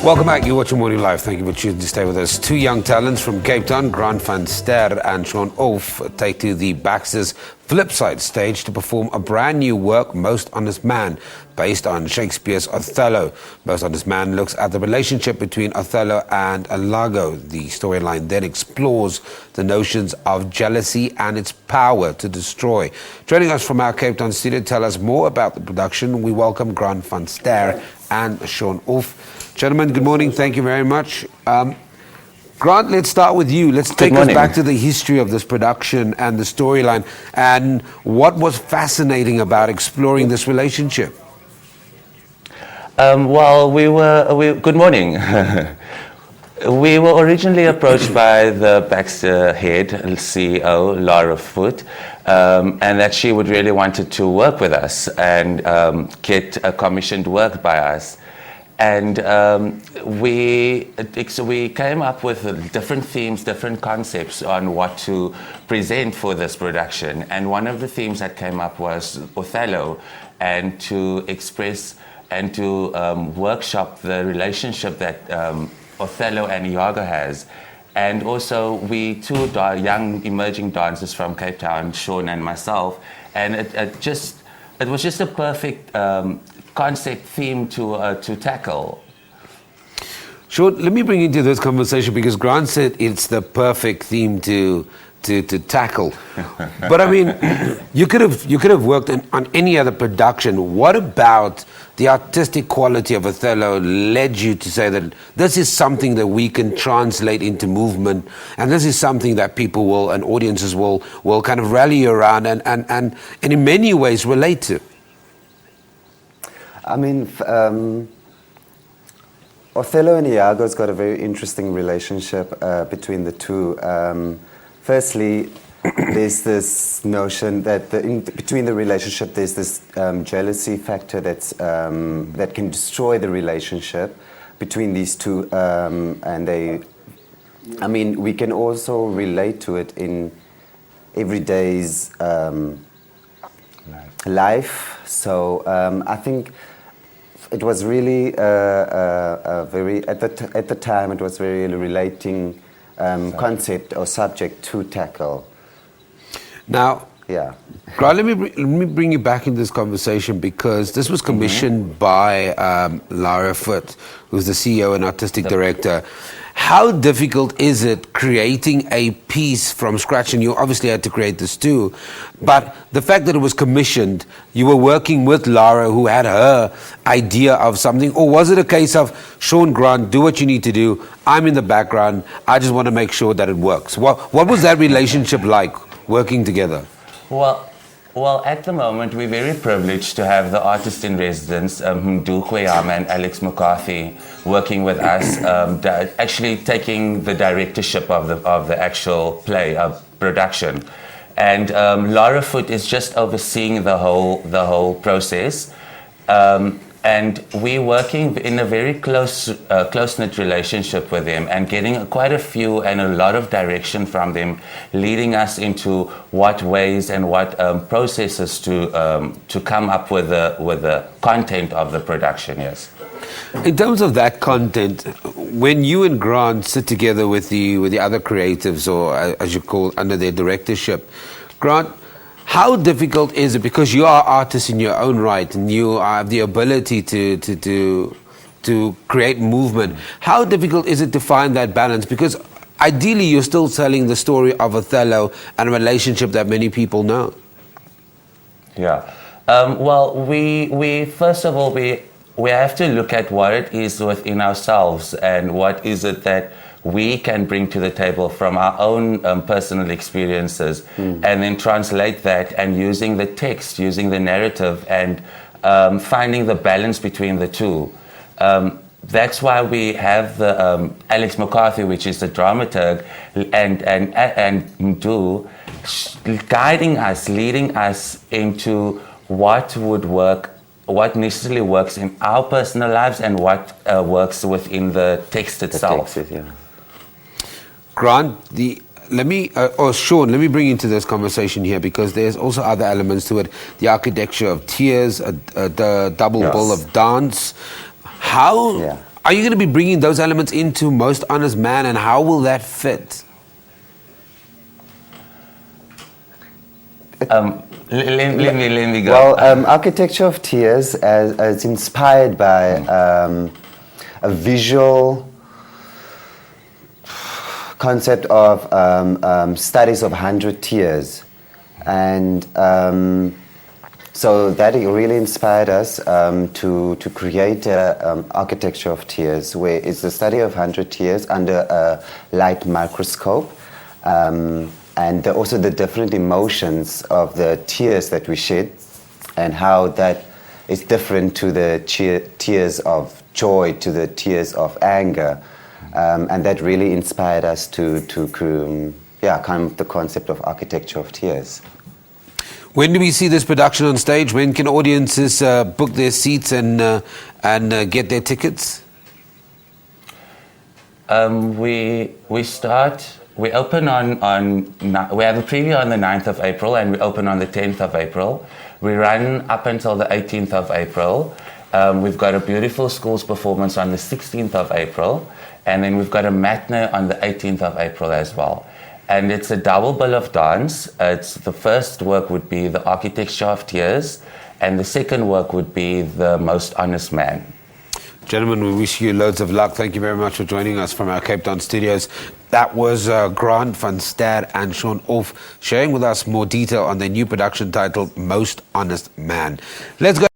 Welcome back. You're watching Morning Live. Thank you for choosing to stay with us. Two young talents from Cape Town, Grant van Ster and Shaun Oelf, take to the Baxter's Flipside stage to perform a brand new work, Most Honest Man, based on Shakespeare's Othello. Most Honest Man looks at the relationship between Othello and Lago. The storyline then explores the notions of jealousy and its power to destroy. Joining us from our Cape Town studio to tell us more about the production, we welcome Grant van Ster and Shaun Oelf. Gentlemen, good morning. Thank you very much. Grant, let's start with you. Let's take us back to the history of this production and the storyline and what was fascinating about exploring this relationship. Good morning. We were originally approached by the Baxter head, CEO, Laura Foote, and that she would really wanted to work with us and get a commissioned work by us. And we came up with different themes, different concepts on what to present for this production. And one of the themes that came up was Othello, and to express and to workshop the relationship that Othello and Lago has. And also we two young emerging dancers from Cape Town, Shaun and myself, and it was just a perfect concept theme to tackle. Shaun, let me bring you into this conversation because Grant said it's the perfect theme to tackle. But I mean, you could have worked on any other production. What about the artistic quality of Othello led you to say that this is something that we can translate into movement, and this is something that people will and audiences will kind of rally around and in many ways relate to? I mean, Othello and Iago's got a very interesting relationship between the two. Firstly, there's this notion that between the relationship there's this jealousy factor that can destroy the relationship between these two, we can also relate to it in everyday's life. So I think it was really very at the time it was very relating concept or subject to tackle. Now, yeah, Grant, let me bring you back into this conversation because this was commissioned by Laura Foote, who's the CEO and artistic director. How difficult is it creating a piece from scratch? And you obviously had to create this too, but the fact that it was commissioned, you were working with Laura who had her idea of something, or was it a case of, Shaun, Grant, do what you need to do, I'm in the background, I just want to make sure that it works? What was that relationship like, working together? Well, at the moment, we're very privileged to have the artist in residence, Mdu Kweyama and Alex McCarthy, working with us, actually taking the directorship of the actual play production. And Laura Foote is just overseeing the whole process. And we're working in a very close-knit relationship with them and getting quite a few and a lot of direction from them, leading us into what ways and what processes to come up with the content of the production, yes. In terms of that content, when you and Grant sit together with the other creatives, or as you call, under their directorship, Grant, how difficult is it, because you are artists in your own right and you have the ability to create movement, how difficult is it to find that balance? Because ideally you're still telling the story of Othello and a relationship that many people know. Yeah. We first of all, we have to look at what it is within ourselves and what is it that we can bring to the table from our own personal experiences, and then translate that and using the text, using the narrative, and finding the balance between the two. That's why we have the Alex McCarthy, which is the dramaturg, and Mdu guiding us, leading us into what would work, what necessarily works in our personal lives, and what works within the text itself. The text, yeah. Grant, Shaun, let me bring you into this conversation here because there's also other elements to it. The architecture of tears, the double bill of dance. How Are you going to be bringing those elements into Most Honest Man, and how will that fit? Let me go. Well, Architecture of Tears is inspired by a visual concept of studies of 100 tears. And so that really inspired us to create Architecture of Tears, where it's the study of 100 tears under a light microscope. And also the different emotions of the tears that we shed, and how that is different to the tears of joy, to the tears of anger. And that really inspired us to come up the concept of Architecture of Tears. When do we see this production on stage? When can audiences book their seats and get their tickets? We open we have a preview on the 9th of April, and we open on the 10th of April. We run up until the 18th of April. We've got a beautiful schools performance on the 16th of April, and then we've got a matinee on the 18th of April as well. And it's a double bill of dance. The first work would be the Architecture of Tears, and the second work would be the Most Honest Man. Gentlemen, we wish you loads of luck. Thank you very much for joining us from our Cape Town studios. That was Grant van Ster and Shaun Oelf sharing with us more detail on their new production titled Most Honest Man. Let's go.